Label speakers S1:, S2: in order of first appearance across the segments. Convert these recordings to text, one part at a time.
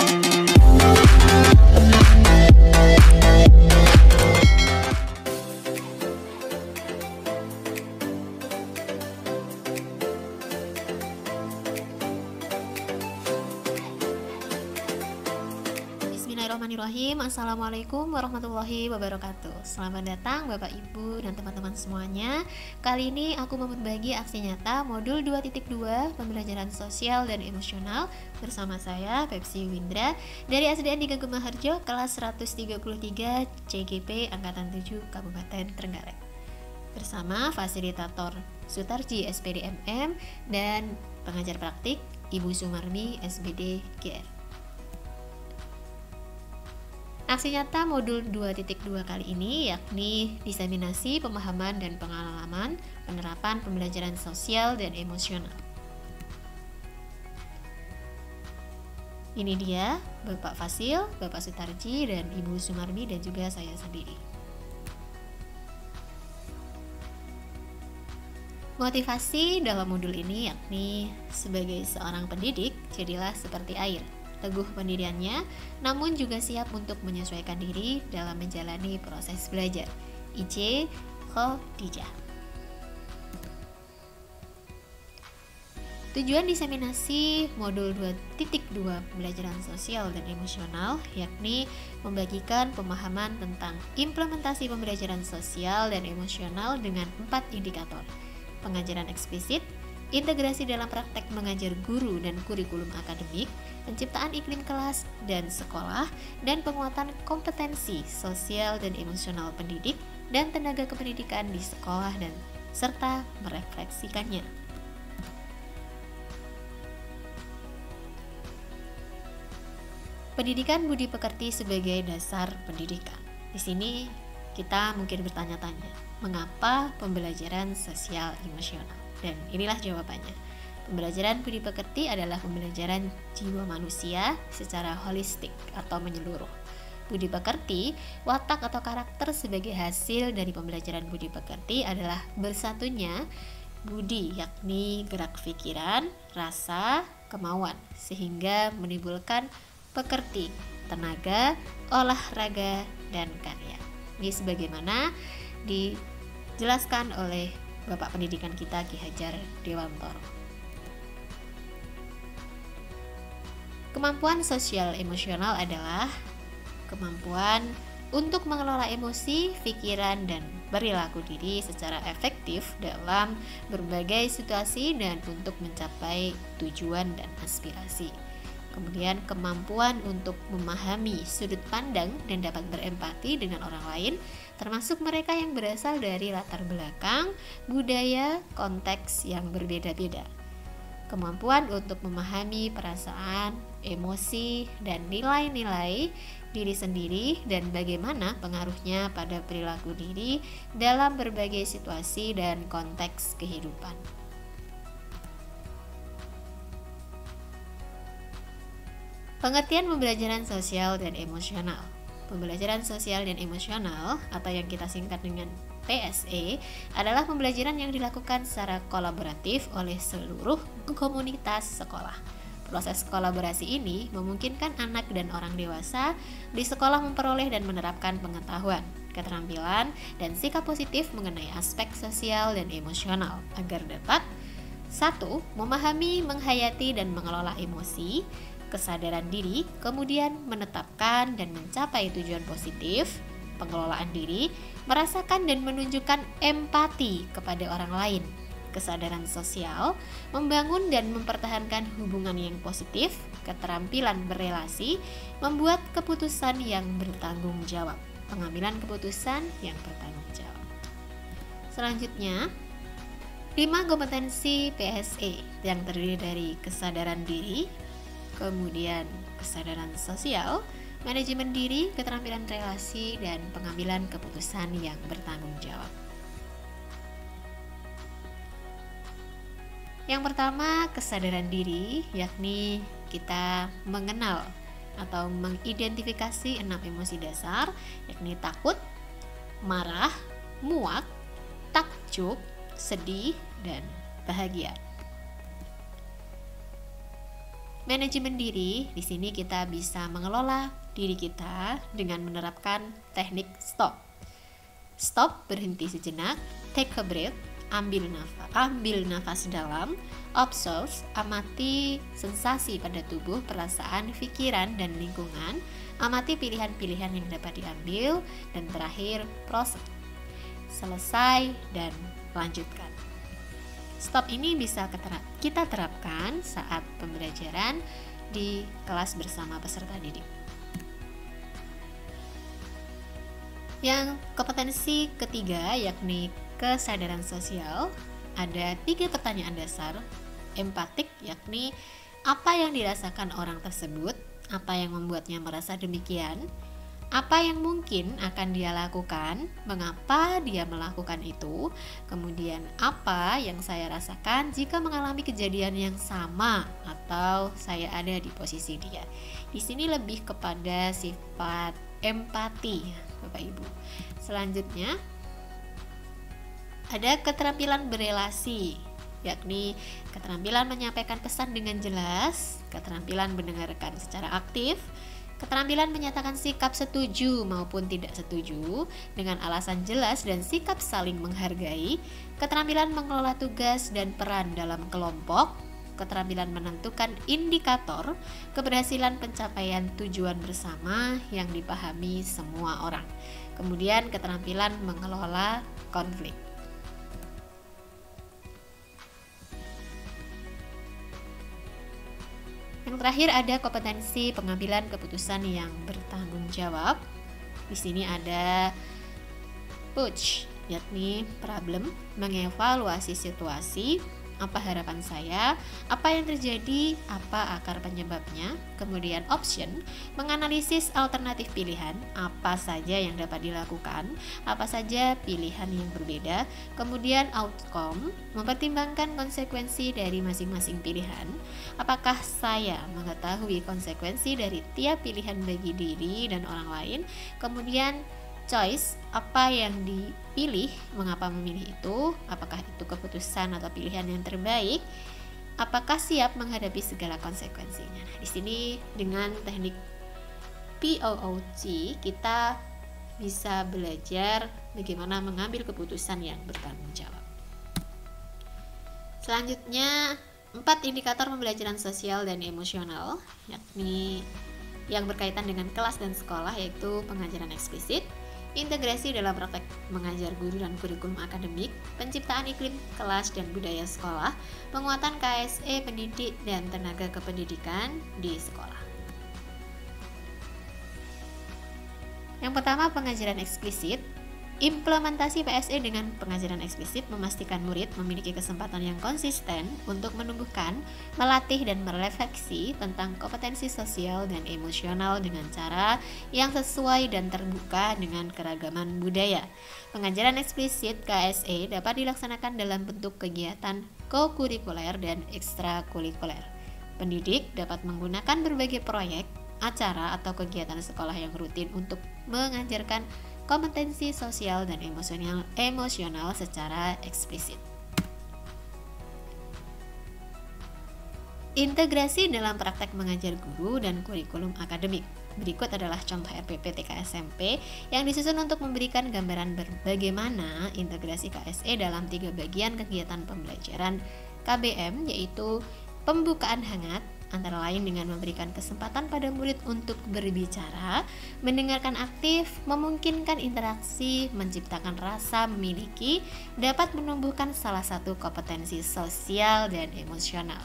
S1: Bismillahirrahmanirrahim. Assalamualaikum warahmatullahi wabarakatuh. Selamat datang Bapak Ibu dan teman-teman semuanya. Kali ini aku mau berbagi aksi nyata modul 2.2 pembelajaran sosial dan emosional bersama saya Pepsi Windra dari SDN 3 Gemaharjo kelas 133 CGP Angkatan 7 Kabupaten Trenggalek. Bersama fasilitator Sutarji SPD MM dan pengajar praktik Ibu Sumarmi SBD GR. Aksi nyata modul 2.2 kali ini yakni diseminasi pemahaman dan pengalaman penerapan pembelajaran sosial dan emosional. Ini dia Bapak Fasil, Bapak Sutarji, dan Ibu Sumarmi dan juga saya sendiri. Motivasi dalam modul ini yakni sebagai seorang pendidik, jadilah seperti air. Teguh pendiriannya, namun juga siap untuk menyesuaikan diri dalam menjalani proses belajar. IJ Khadijah. Tujuan diseminasi modul 2.2 pembelajaran sosial dan emosional yakni membagikan pemahaman tentang implementasi pembelajaran sosial dan emosional dengan 4 indikator: pengajaran eksplisit, integrasi dalam praktek mengajar guru dan kurikulum akademik, penciptaan iklim kelas dan sekolah, dan penguatan kompetensi sosial dan emosional pendidik dan tenaga kependidikan di sekolah dan serta merefleksikannya. Pendidikan budi pekerti sebagai dasar pendidikan. Di sini kita mungkin bertanya-tanya, mengapa pembelajaran sosial emosional? Dan inilah jawabannya. Pembelajaran budi pekerti adalah pembelajaran jiwa manusia secara holistik atau menyeluruh. Budi pekerti, watak atau karakter sebagai hasil dari pembelajaran budi pekerti adalah bersatunya budi, yakni gerak pikiran, rasa, kemauan, sehingga menimbulkan pekerti, tenaga, olahraga, dan karya. Ini sebagaimana dijelaskan oleh Bapak Pendidikan kita Ki Hajar Dewantoro. Kemampuan sosial emosional adalah kemampuan untuk mengelola emosi, pikiran, dan perilaku diri secara efektif dalam berbagai situasi dan untuk mencapai tujuan dan aspirasi. Kemudian kemampuan untuk memahami sudut pandang dan dapat berempati dengan orang lain, termasuk mereka yang berasal dari latar belakang, budaya, konteks yang berbeda-beda. Kemampuan untuk memahami perasaan, emosi, dan nilai-nilai diri sendiri dan bagaimana pengaruhnya pada perilaku diri dalam berbagai situasi dan konteks kehidupan. Pengertian pembelajaran sosial dan emosional. Pembelajaran sosial dan emosional atau yang kita singkat dengan PSE adalah pembelajaran yang dilakukan secara kolaboratif oleh seluruh komunitas sekolah. Proses kolaborasi ini memungkinkan anak dan orang dewasa di sekolah memperoleh dan menerapkan pengetahuan, keterampilan, dan sikap positif mengenai aspek sosial dan emosional agar dapat 1. Memahami, menghayati, dan mengelola emosi, kesadaran diri, kemudian menetapkan dan mencapai tujuan positif, pengelolaan diri, merasakan dan menunjukkan empati kepada orang lain, kesadaran sosial, membangun dan mempertahankan hubungan yang positif, keterampilan berelasi, membuat keputusan yang bertanggung jawab, pengambilan keputusan yang bertanggung jawab. Selanjutnya, 5 kompetensi PSE yang terdiri dari kesadaran diri, kemudian kesadaran sosial, manajemen diri, keterampilan relasi, dan pengambilan keputusan yang bertanggung jawab. Yang pertama, kesadaran diri, yakni kita mengenal atau mengidentifikasi 6 emosi dasar, yakni takut, marah, muak, takjub, sedih, dan bahagia. Manajemen diri, di sini kita bisa mengelola diri kita dengan menerapkan teknik stop. Stop, berhenti sejenak, take a breath, ambil nafas dalam, observe, amati sensasi pada tubuh, perasaan, pikiran, dan lingkungan, amati pilihan-pilihan yang dapat diambil, dan terakhir proses. Selesai dan lanjutkan. Stop ini bisa kita terapkan saat pembelajaran di kelas bersama peserta didik. Yang kompetensi ketiga yakni kesadaran sosial. Ada 3 pertanyaan dasar empatik, yakni apa yang dirasakan orang tersebut, apa yang membuatnya merasa demikian, apa yang mungkin akan dia lakukan, mengapa dia melakukan itu, kemudian apa yang saya rasakan jika mengalami kejadian yang sama atau saya ada di posisi dia. Di sini lebih kepada sifat empati, Bapak Ibu. Selanjutnya ada keterampilan berelasi, yakni keterampilan menyampaikan pesan dengan jelas, keterampilan mendengarkan secara aktif, keterampilan menyatakan sikap setuju maupun tidak setuju dengan alasan jelas dan sikap saling menghargai, keterampilan mengelola tugas dan peran dalam kelompok, keterampilan menentukan indikator keberhasilan pencapaian tujuan bersama yang dipahami semua orang. Kemudian keterampilan mengelola konflik. Yang terakhir ada kompetensi pengambilan keputusan yang bertanggung jawab. Di sini ada PUJ, yakni problem, mengevaluasi situasi, apa harapan saya, apa yang terjadi, apa akar penyebabnya. Kemudian option, menganalisis alternatif pilihan, apa saja yang dapat dilakukan, apa saja pilihan yang berbeda. Kemudian outcome, mempertimbangkan konsekuensi dari masing-masing pilihan. Apakah saya mengetahui konsekuensi dari tiap pilihan bagi diri dan orang lain. Kemudian choice, apa yang dipilih, mengapa memilih itu, apakah itu keputusan atau pilihan yang terbaik, apakah siap menghadapi segala konsekuensinya. Nah, di sini dengan teknik POOG kita bisa belajar bagaimana mengambil keputusan yang bertanggung jawab. Selanjutnya 4 indikator pembelajaran sosial dan emosional, yakni yang berkaitan dengan kelas dan sekolah, yaitu pengajaran eksplisit, integrasi dalam praktek mengajar guru dan kurikulum akademik, penciptaan iklim kelas dan budaya sekolah, penguatan KSE pendidik dan tenaga kependidikan di sekolah. Yang pertama, pengajaran eksplisit. Implementasi PSE dengan pengajaran eksplisit memastikan murid memiliki kesempatan yang konsisten untuk menumbuhkan, melatih, dan merefleksi tentang kompetensi sosial dan emosional dengan cara yang sesuai dan terbuka dengan keragaman budaya. Pengajaran eksplisit KSE dapat dilaksanakan dalam bentuk kegiatan kokurikuler dan ekstrakurikuler. Pendidik dapat menggunakan berbagai proyek, acara, atau kegiatan sekolah yang rutin untuk mengajarkan kompetensi sosial dan emosional secara eksplisit. Integrasi dalam praktek mengajar guru dan kurikulum akademik. Berikut adalah contoh RPP TK SMP yang disusun untuk memberikan gambaran bagaimana integrasi KSE dalam 3 bagian kegiatan pembelajaran KBM, yaitu pembukaan hangat, antara lain dengan memberikan kesempatan pada murid untuk berbicara, mendengarkan aktif, memungkinkan interaksi, menciptakan rasa memiliki, dapat menumbuhkan salah satu kompetensi sosial dan emosional.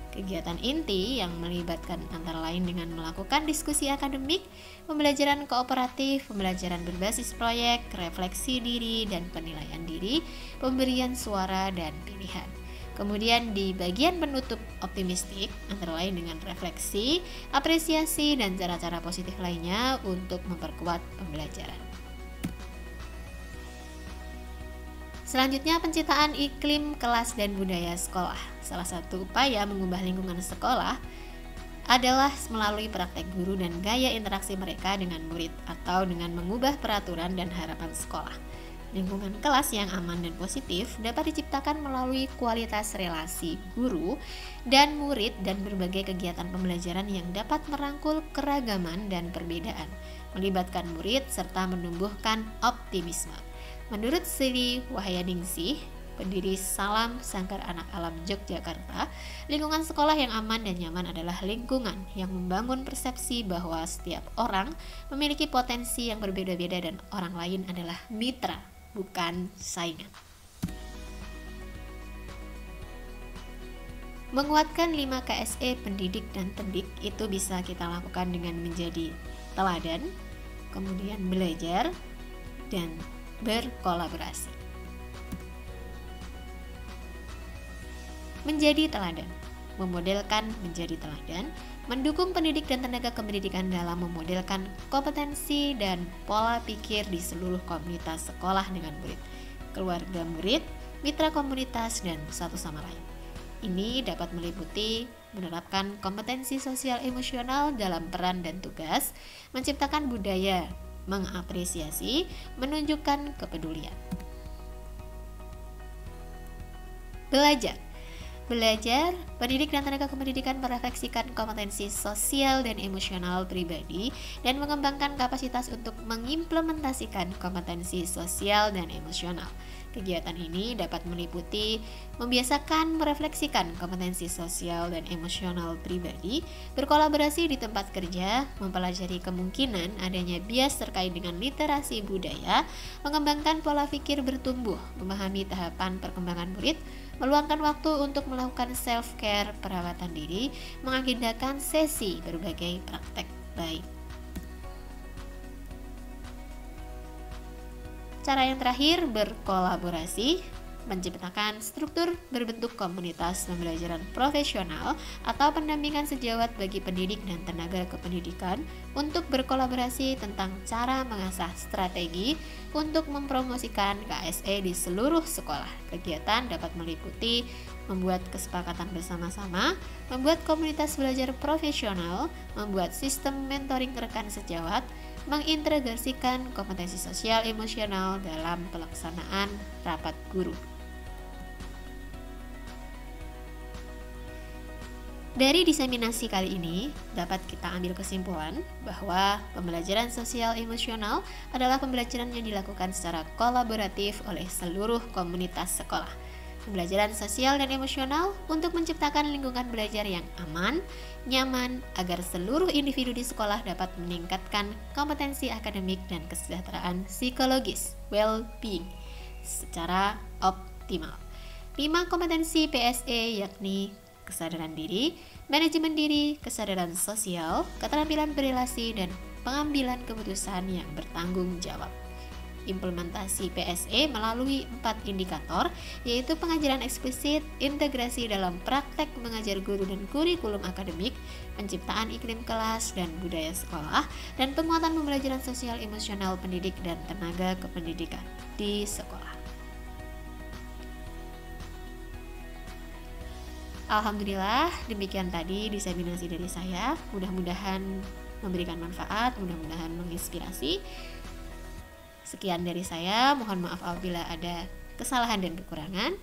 S1: Kegiatan inti yang melibatkan antara lain dengan melakukan diskusi akademik, pembelajaran kooperatif, pembelajaran berbasis proyek, refleksi diri dan penilaian diri, pemberian suara dan pilihan. Kemudian di bagian penutup optimistik, antara lain dengan refleksi, apresiasi, dan cara-cara positif lainnya untuk memperkuat pembelajaran. Selanjutnya, penciptaan iklim kelas dan budaya sekolah. Salah satu upaya mengubah lingkungan sekolah adalah melalui praktek guru dan gaya interaksi mereka dengan murid, atau dengan mengubah peraturan dan harapan sekolah. Lingkungan kelas yang aman dan positif dapat diciptakan melalui kualitas relasi guru dan murid dan berbagai kegiatan pembelajaran yang dapat merangkul keragaman dan perbedaan, melibatkan murid serta menumbuhkan optimisme. Menurut Sri Wahyaningsih, pendiri Salam Sangkar Anak Alam Yogyakarta, lingkungan sekolah yang aman dan nyaman adalah lingkungan yang membangun persepsi bahwa setiap orang memiliki potensi yang berbeda-beda dan orang lain adalah mitra, bukan saingan. Menguatkan 5 KSE pendidik dan pendik itu bisa kita lakukan dengan menjadi teladan, kemudian belajar, dan berkolaborasi. Menjadi teladan, memodelkan menjadi teladan, mendukung pendidik dan tenaga kependidikan dalam memodelkan kompetensi dan pola pikir di seluruh komunitas sekolah dengan murid, keluarga murid, mitra komunitas, dan satu sama lain. Ini dapat meliputi menerapkan kompetensi sosial emosional dalam peran dan tugas, menciptakan budaya, mengapresiasi, menunjukkan kepedulian. Belajar, pendidik dan tenaga kependidikan merefleksikan kompetensi sosial dan emosional pribadi dan mengembangkan kapasitas untuk mengimplementasikan kompetensi sosial dan emosional. Kegiatan ini dapat meliputi membiasakan merefleksikan kompetensi sosial dan emosional pribadi, berkolaborasi di tempat kerja, mempelajari kemungkinan adanya bias terkait dengan literasi budaya, mengembangkan pola pikir bertumbuh, memahami tahapan perkembangan murid, meluangkan waktu untuk melakukan self-care perawatan diri, mengagendakan sesi berbagai praktek baik. Cara yang terakhir, berkolaborasi, menciptakan struktur berbentuk komunitas pembelajaran profesional atau pendampingan sejawat bagi pendidik dan tenaga kependidikan untuk berkolaborasi tentang cara mengasah strategi untuk mempromosikan KSE di seluruh sekolah. Kegiatan dapat meliputi membuat kesepakatan bersama-sama, membuat komunitas belajar profesional, membuat sistem mentoring rekan sejawat, mengintegrasikan kompetensi sosial emosional dalam pelaksanaan rapat guru. Dari diseminasi kali ini, dapat kita ambil kesimpulan bahwa pembelajaran sosial emosional adalah pembelajaran yang dilakukan secara kolaboratif oleh seluruh komunitas sekolah. Pembelajaran sosial dan emosional untuk menciptakan lingkungan belajar yang aman, nyaman, agar seluruh individu di sekolah dapat meningkatkan kompetensi akademik dan kesejahteraan psikologis, well-being, secara optimal. 5 kompetensi PSE yakni kesadaran diri, manajemen diri, kesadaran sosial, keterampilan berelasi, dan pengambilan keputusan yang bertanggung jawab. Implementasi PSE melalui 4 indikator, yaitu pengajaran eksplisit, integrasi dalam praktek mengajar guru dan kurikulum akademik, penciptaan iklim kelas dan budaya sekolah, dan penguatan pembelajaran sosial emosional pendidik dan tenaga kependidikan di sekolah. Alhamdulillah, demikian tadi diseminasi dari saya. Mudah-mudahan memberikan manfaat, mudah-mudahan menginspirasi. Sekian dari saya, mohon maaf apabila ada kesalahan dan kekurangan.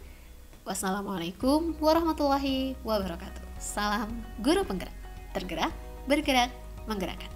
S1: Wassalamualaikum warahmatullahi wabarakatuh. Salam guru penggerak, tergerak, bergerak, menggerakkan.